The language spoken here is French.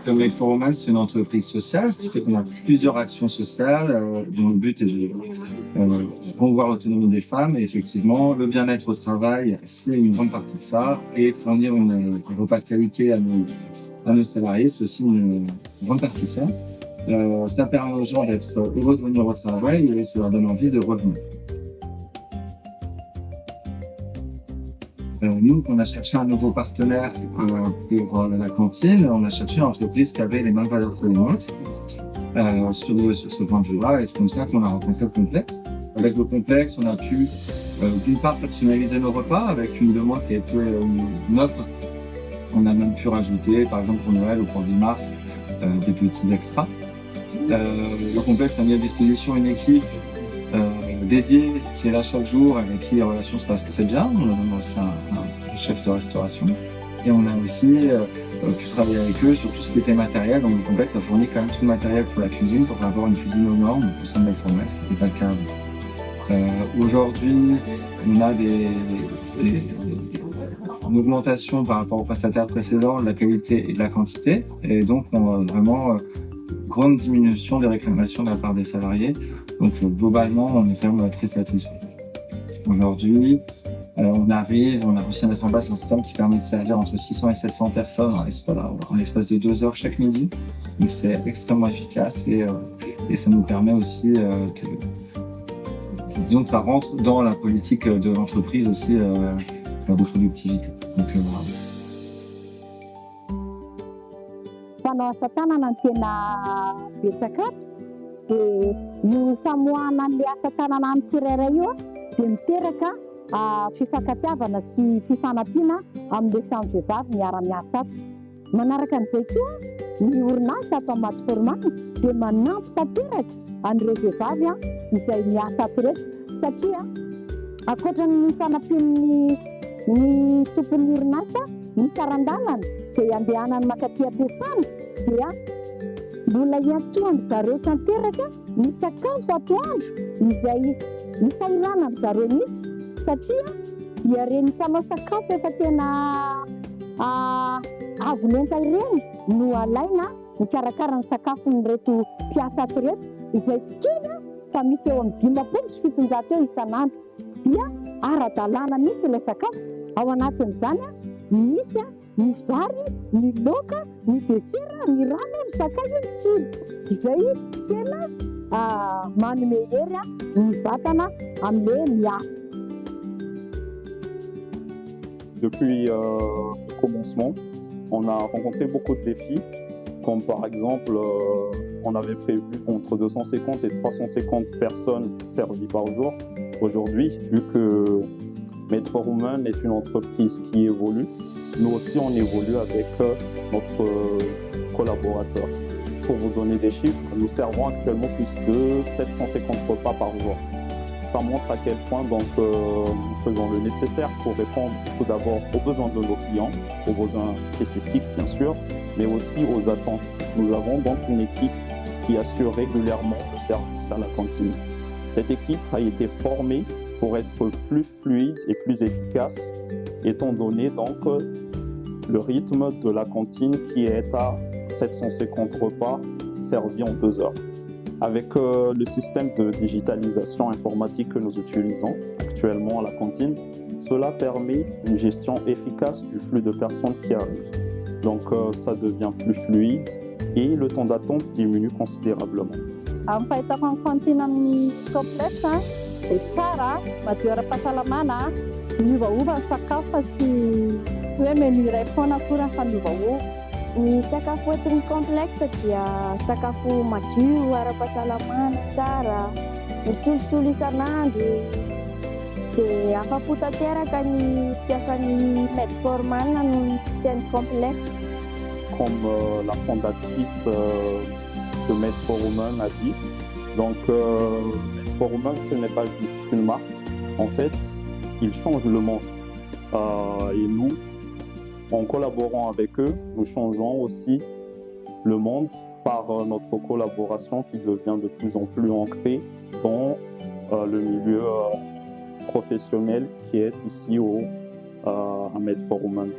Comme Made for Women, c'est une entreprise sociale, ce qui fait qu'on a plusieurs actions sociales dont le but est de promouvoir l'autonomie des femmes. Et effectivement, le bien-être au travail, c'est une grande partie de ça. Et fournir un repas de qualité à nos salariés, c'est aussi une grande partie de ça. Ça permet aux gens d'être heureux de venir au travail et ça leur donne envie de revenir. Nous, on a cherché un nouveau partenaire pour la cantine. On a cherché une entreprise qui avait les mêmes valeurs que les nôtres sur ce point de vue-là. Et c'est comme ça qu'on a rencontré le complexe. Avec le complexe, on a pu d'une part personnaliser nos repas avec une demande qui a été une offre. On a même pu rajouter, par exemple pour Noël ou pour 10 mars, des petits extras. Le complexe a mis à disposition une équipe dédiée qui est là chaque jour, avec qui les relations se passent très bien. On a même aussi un chef de restauration. Et on a aussi pu travailler avec eux sur tout ce qui était matériel. Donc le complexe a fourni quand même tout le matériel pour la cuisine, pour avoir une cuisine aux normes, au sein de Made for Women, ce qui n'était pas le cas avant. Aujourd'hui, on a une augmentation par rapport aux prestataires précédents de la qualité et de la quantité. Et donc, on a vraiment grande diminution des réclamations de la part des salariés. Donc, globalement, on est quand même très satisfait. Aujourd'hui, on a réussi à mettre en place un système qui permet de servir entre 600 et 700 personnes en l'espace de 2 heures chaque midi. Donc, c'est extrêmement efficace et ça nous permet aussi disons que ça rentre dans la politique de l'entreprise aussi de productivité. Donc, voilà. Mpanao asa tanana no tena betsaka ato dia io famoahana an'ilay asa tanana amin'ny tsirairay io dia miteraka fifankatiavana sy fifanampiana amin'ilay samy vehivavy miara-miasa ato. Manaraka an'izay koa ny orinasa ato amin'ny Made for Women dia manampy tanteraka an'ireo vehivavy izay miasa ato rehetra satria ankoatran'ny fanampian'ny tompon'ny orinasa ny saran-dalana izay andehanany mankaty am-piasana dia mbola iantoandry zareo tanteraka ny sakafo atoandro izay isairanany zareo mihitsy satria dia reny mpanao sakafo efa tena avo lenta ireny no alaina mikarakara ny sakafon'reto mpiasa ato reto izay tsy kely fa misy eo amin'ny 500 sy 700 eo isan'andro dia ara-dalàna mihitsy ilay sakafo. Ao anatin'izany misy ny vary, ny laoka, ny desera, ny rano, ny sakay, ny sira izay tena manome hery ny vatana amin'ilay miasa. Depuis le commencement, on a rencontré beaucoup de défis, comme par exemple, on avait prévu entre 250 et 350 personnes servies par jour. Aujourd'hui, vu que Made for Women est une entreprise qui évolue, nous aussi on évolue avec notre collaborateur. Pour vous donner des chiffres, nous servons actuellement plus de 750 repas par jour. Ça montre à quel point donc, nous faisons le nécessaire pour répondre tout d'abord aux besoins de nos clients, aux besoins spécifiques bien sûr, mais aussi aux attentes. Nous avons donc une équipe qui assure régulièrement le service à la cantine. Cette équipe a été formée pour être plus fluide et plus efficace, étant donné donc le rythme de la cantine qui est à 750 repas servis en 2 heures. Avec le système de digitalisation informatique que nous utilisons actuellement à la cantine, cela permet une gestion efficace du flux de personnes qui arrivent. Donc ça devient plus fluide et le temps d'attente diminue considérablement. Amin'ny fahitako amin'ny cantine amin'ny complexe dia tsara, madio ara-pahasalamana, miovaova ny sakafo fa tsy hoe menu iray foana akory fa miovaova. Ny sakafo eto amin'ny complexe dia sakafo madio, ara-pahasalamana, tsara, misolosolo isan'andro. Dia afa-po tanteraka ny mpiasan'ny Made for Women no isian'ny complexe. Comme la fondatrice de Made for Women a dit, donc Made for Women ce n'est pas juste une marque, en fait ils changent le monde et nous, en collaborant avec eux, nous changeons aussi le monde par notre collaboration qui devient de plus en plus ancrée dans le milieu professionnel qui est ici à Made for Women.